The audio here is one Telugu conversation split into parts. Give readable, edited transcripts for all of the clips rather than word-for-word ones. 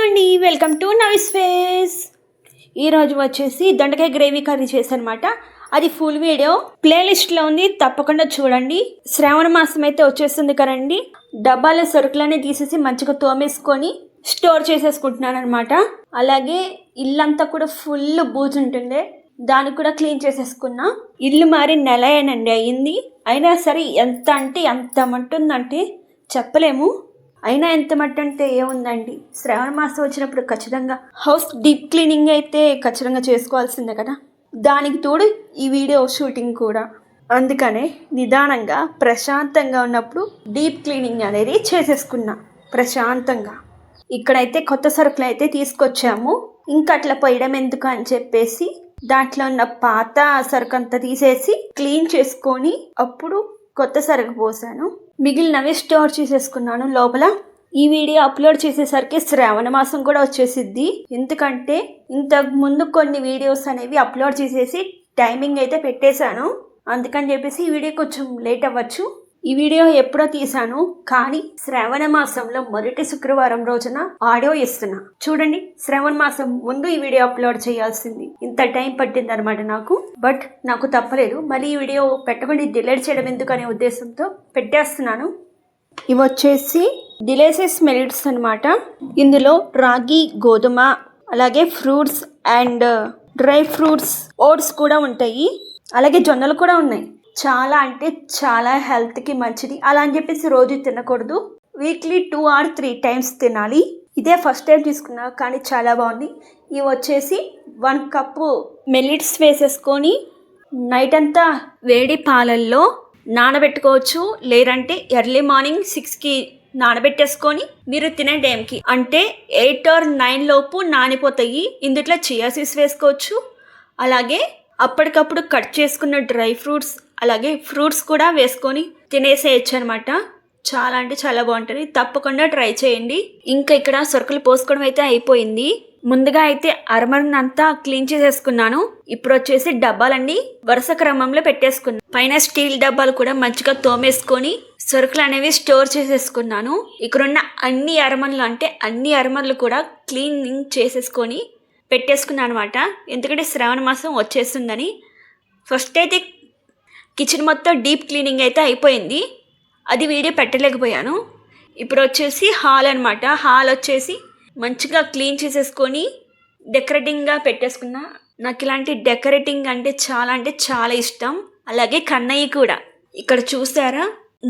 అండి, వెల్కమ్ టు నైస్ ఫేస్. ఈరోజు వచ్చేసి దొండకాయ గ్రేవీ కర్రీ చేశానమాట. అది ఫుల్ వీడియో ప్లేలిస్ట్లో ఉంది, తప్పకుండా చూడండి. శ్రావణ మాసం అయితే వచ్చేస్తుంది కదండి. డబ్బాల సరుకులన్నీ తీసేసి మంచిగా తోమేసుకొని స్టోర్ చేసేసుకుంటున్నాను అనమాట. అలాగే ఇల్లంతా కూడా ఫుల్ బూజు ఉంటుండే, దాన్ని కూడా క్లీన్ చేసేసుకున్నా. ఇల్లు మారి నెలయేనండి అయ్యింది. అయినా సరే ఎంత అంటే ఎంత మంటుందంటే చెప్పలేము. అయినా ఎంత మట్టి అంటే ఏముందండి, శ్రావణ మాసం వచ్చినప్పుడు ఖచ్చితంగా హౌస్ డీప్ క్లీనింగ్ అయితే ఖచ్చితంగా చేసుకోవాల్సిందే కదా. దానికి తోడు ఈ వీడియో షూటింగ్ కూడా. అందుకనే నిదానంగా ప్రశాంతంగా ఉన్నప్పుడు డీప్ క్లీనింగ్ అనేది చేసేసుకున్నా ప్రశాంతంగా. ఇక్కడైతే కొత్త సరుకులు అయితే తీసుకొచ్చాము. ఇంకా అట్లా పోయడం ఎందుకు అని చెప్పేసి దాంట్లో ఉన్న పాత సరుకు అంతా తీసేసి క్లీన్ చేసుకొని అప్పుడు కొత్త సరుకు పోసాను. మిగిలినవి స్టోర్ చేసేసుకున్నాను లోపల. ఈ వీడియో అప్లోడ్ చేసేసరికి శ్రావణ మాసం కూడా వచ్చేసిద్ది. ఎందుకంటే ఇంతకు ముందు కొన్ని వీడియోస్ అనేవి అప్లోడ్ చేసేసి టైమింగ్ అయితే పెట్టేశాను. అందుకని చెప్పేసి ఈ వీడియో కొంచెం లేట్ అవ్వచ్చు. ఈ వీడియో ఎప్పుడో తీసాను, కానీ శ్రావణ మాసంలో మొదటి శుక్రవారం రోజున ఆడియో ఇస్తున్నా చూడండి. శ్రావణ మాసం ముందు ఈ వీడియో అప్లోడ్ చేయాల్సింది, ఇంత టైం పట్టింది అనమాట నాకు. బట్ నాకు తప్పలేదు, మళ్ళీ ఈ వీడియో పెట్టకుండా డిలీట్ చేయడం ఎందుకనే ఉద్దేశంతో పెట్టేస్తున్నాను. ఇవి వచ్చేసి డిలేసెస్ మిల్లెట్స్ అనమాట. ఇందులో రాగి, గోధుమ, అలాగే fruits and dry fruits, oats కూడా ఉంటాయి. అలాగే జొన్నలు కూడా ఉన్నాయి. చాలా అంటే చాలా హెల్త్కి మంచిది. అలా అని చెప్పేసి రోజు తినకూడదు, వీక్లీ 2 or 3 times తినాలి. ఇదే ఫస్ట్ టైం తీసుకున్నా, కానీ చాలా బాగుంది. ఇవి వచ్చేసి 1 cup మిల్లెట్స్ వేసేసుకొని నైట్ అంతా వేడి పాలల్లో నానబెట్టుకోవచ్చు. లేదంటే ఎర్లీ మార్నింగ్ 6కి నానబెట్టేసుకొని మీరు తినే టైంకి అంటే 8 or 9 లోపు నానిపోతాయి. ఇందులో చియా సీడ్స్ వేసుకోవచ్చు. అలాగే అప్పటికప్పుడు కట్ చేసుకున్న డ్రై ఫ్రూట్స్, అలాగే ఫ్రూట్స్ కూడా వేసుకొని తినేసేయచ్చు అనమాట. చాలా అంటే చాలా బాగుంటుంది, తప్పకుండా ట్రై చేయండి. ఇంకా ఇక్కడ సరుకులు పోసుకోవడం అయితే అయిపోయింది. ముందుగా అయితే అరమరనంతా క్లీన్ చేసేసుకున్నాను. ఇప్పుడు వచ్చేసి డబ్బాలన్నీ వరుస క్రమంలో పెట్టేసుకున్నాను. పైన స్టీల్ డబ్బాలు కూడా మంచిగా తోమేసుకొని సరుకులు అనేవి స్టోర్ చేసేసుకున్నాను. ఇక్కడున్న అన్ని అరమరలు అంటే అన్ని అరమరలు కూడా క్లీనింగ్ చేసేసుకొని పెట్టేసుకున్నాను అనమాట. ఎందుకంటే శ్రావణ మాసం వచ్చేస్తుందని. ఫస్ట్ అయితే కిచెన్ మొత్తం డీప్ క్లీనింగ్ అయితే అయిపోయింది, అది వీడియో పెట్టలేకపోయాను. ఇప్పుడు వచ్చేసి హాల్ అనమాట. హాల్ వచ్చేసి మంచిగా క్లీన్ చేసేసుకొని డెకరేటింగ్గా పెట్టేసుకున్నా. నాకు ఇలాంటి డెకరేటింగ్ అంటే చాలా ఇష్టం. అలాగే కన్నయ్య కూడా. ఇక్కడ చూసారా,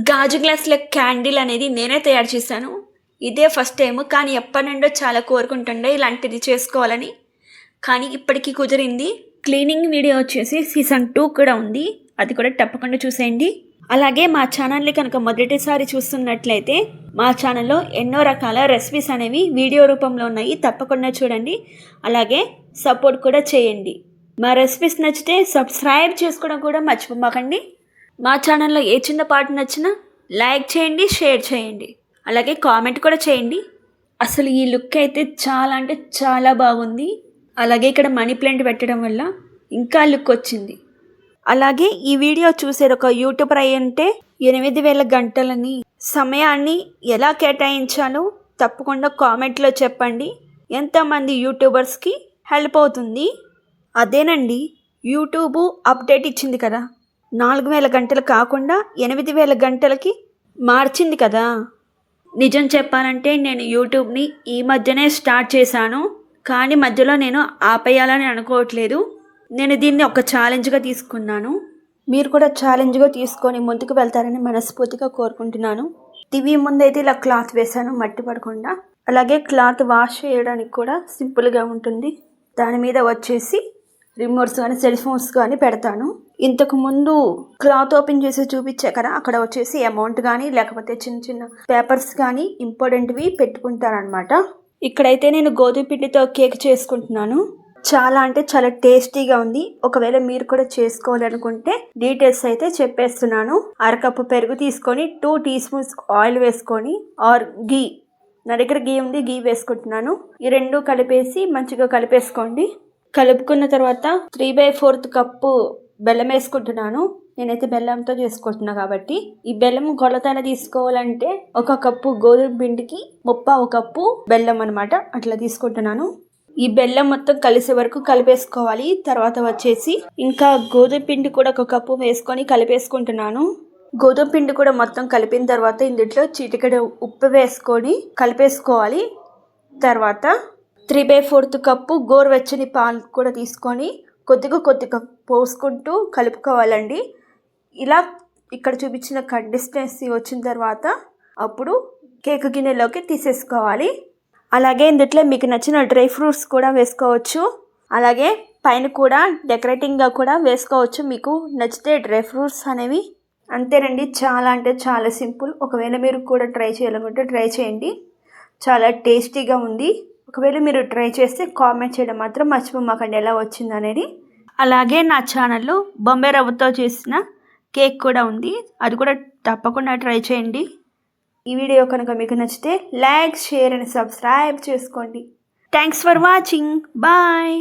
గాజు గ్లాసుల క్యాండిల్ అనేది నేనే తయారు చేశాను. ఇదే ఫస్ట్ టైం, కానీ ఎప్పటి నుండో చాలా కోరుకుంటుండే ఇలాంటిది చేసుకోవాలని. కానీ ఇప్పటికీ కుదిరింది. క్లీనింగ్ వీడియో వచ్చేసి సీజన్ 2 కూడా ఉంది, అది కూడా తప్పకుండా చూసేయండి. అలాగే మా ఛానల్ని కనుక మొదటిసారి చూస్తున్నట్లయితే మా ఛానల్లో ఎన్నో రకాల రెసిపీస్ అనేవి వీడియో రూపంలో ఉన్నాయి, తప్పకుండా చూడండి. అలాగే సపోర్ట్ కూడా చేయండి. మా రెసిపీస్ నచ్చితే సబ్స్క్రైబ్ చేసుకోవడం కూడా మర్చిపోమాకండి. మా ఛానల్లో ఏ చిన్న పాట నచ్చినా లైక్ చేయండి, షేర్ చేయండి, అలాగే కామెంట్ కూడా చేయండి. అసలు ఈ లుక్ అయితే చాలా అంటే చాలా బాగుంది. అలాగే ఇక్కడ మనీ ప్లాంట్ పెట్టడం వల్ల ఇంకా లుక్ వచ్చింది. అలాగే ఈ వీడియో చూసేది ఒక యూట్యూబర్ అయి ఉంటే 8000 గంటలని సమయాన్ని ఎలా కేటాయించాలో తప్పకుండా కామెంట్లో చెప్పండి. ఎంతమంది యూట్యూబర్స్కి హెల్ప్ అవుతుంది. అదేనండి, యూట్యూబ్ అప్డేట్ ఇచ్చింది కదా, 4000 గంటలు కాకుండా 8000 గంటలకి మార్చింది కదా. నిజం చెప్పాలంటే నేను యూట్యూబ్ని ఈ మధ్యనే స్టార్ట్ చేశాను, కానీ మధ్యలో నేను ఆపేయాలని అనుకోవట్లేదు. నేను దీన్ని ఒక ఛాలెంజ్గా తీసుకున్నాను. మీరు కూడా ఛాలెంజ్గా తీసుకొని ముందుకు వెళ్తారని మనస్ఫూర్తిగా కోరుకుంటున్నాను. టీవీ ముందైతే ఇలా క్లాత్ వేసాను, మట్టి పడకుండా. అలాగే క్లాత్ వాష్ చేయడానికి కూడా సింపుల్గా ఉంటుంది. దాని మీద వచ్చేసి రిమోట్స్ కానీ సెల్ ఫోన్స్ కానీ పెడతాను. ఇంతకు ముందు క్లాత్ ఓపెన్ చేసి చూపించా కదా, అక్కడ వచ్చేసి అమౌంట్ కానీ లేకపోతే చిన్న చిన్న పేపర్స్ కానీ ఇంపార్టెంట్వి పెట్టుకుంటారనమాట. ఇక్కడైతే నేను గోధుమ పిండితో కేక్ చేసుకుంటున్నాను. చాలా అంటే చాలా టేస్టీగా ఉంది. ఒకవేళ మీరు కూడా చేసుకోవాలనుకుంటే డీటెయిల్స్ అయితే చెప్పేస్తున్నాను. 1/2 కప్పు పెరుగు తీసుకొని 2 teaspoons ఆయిల్ వేసుకొని ఆర్ గీ, నా దగ్గర గీ ఉంది, గీ వేసుకుంటున్నాను. ఈ రెండు కలిపేసి మంచిగా కలిపేసుకోండి. కలుపుకున్న తర్వాత 3/4 కప్పు బెల్లం వేసుకుంటున్నాను. నేనైతే బెల్లంతో చేసుకుంటున్నా కాబట్టి. ఈ బెల్లం కొలతైనా తీసుకోవాలంటే 1 కప్పు గోధుమ పిండికి 3/4 కప్పు బెల్లం అనమాట, అట్లా తీసుకుంటున్నాను. ఈ బెల్లం మొత్తం కలిసే వరకు కలిపేసుకోవాలి. తర్వాత వచ్చేసి ఇంకా గోధుమ పిండి కూడా 1 కప్పు వేసుకొని కలిపేసుకుంటున్నాను. గోధుమ పిండి కూడా మొత్తం కలిపిన తర్వాత ఇందులో చిటికెడు ఉప్పు వేసుకొని కలిపేసుకోవాలి. తర్వాత 3/4 కప్పు గోరువెచ్చని పాలు కూడా తీసుకొని కొద్దిగా పోసుకుంటూ కలుపుకోవాలండి. ఇలా ఇక్కడ చూపించిన కన్సిస్టెన్సీ వచ్చిన తర్వాత అప్పుడు కేక్ గిన్నెలోకి తీసేసుకోవాలి. అలాగే ఇందులో మీకు నచ్చిన డ్రై ఫ్రూట్స్ కూడా వేసుకోవచ్చు. అలాగే పైన కూడా డెకరేటింగ్గా కూడా వేసుకోవచ్చు మీకు నచ్చితే డ్రై ఫ్రూట్స్ అనేవి. అంతేనండి, చాలా అంటే చాలా సింపుల్. ఒకవేళ మీరు కూడా ట్రై చేయాలనుకుంటే ట్రై చేయండి, చాలా టేస్టీగా ఉంది. ఒకవేళ మీరు ట్రై చేస్తే కామెంట్ చేయడం మాత్రం మర్చిపోమాకండి ఎలా వచ్చింది అనేది. అలాగే నా ఛానల్లో బొంబాయి రవ్వతో చేసిన కేక్ కూడా ఉంది, అది కూడా తప్పకుండా ట్రై చేయండి. ఈ వీడియో కనుక మీకు నచ్చితే లైక్, షేర్ అండ్ సబ్స్క్రైబ్ చేసుకోండి. Thanks for watching. బాయ్.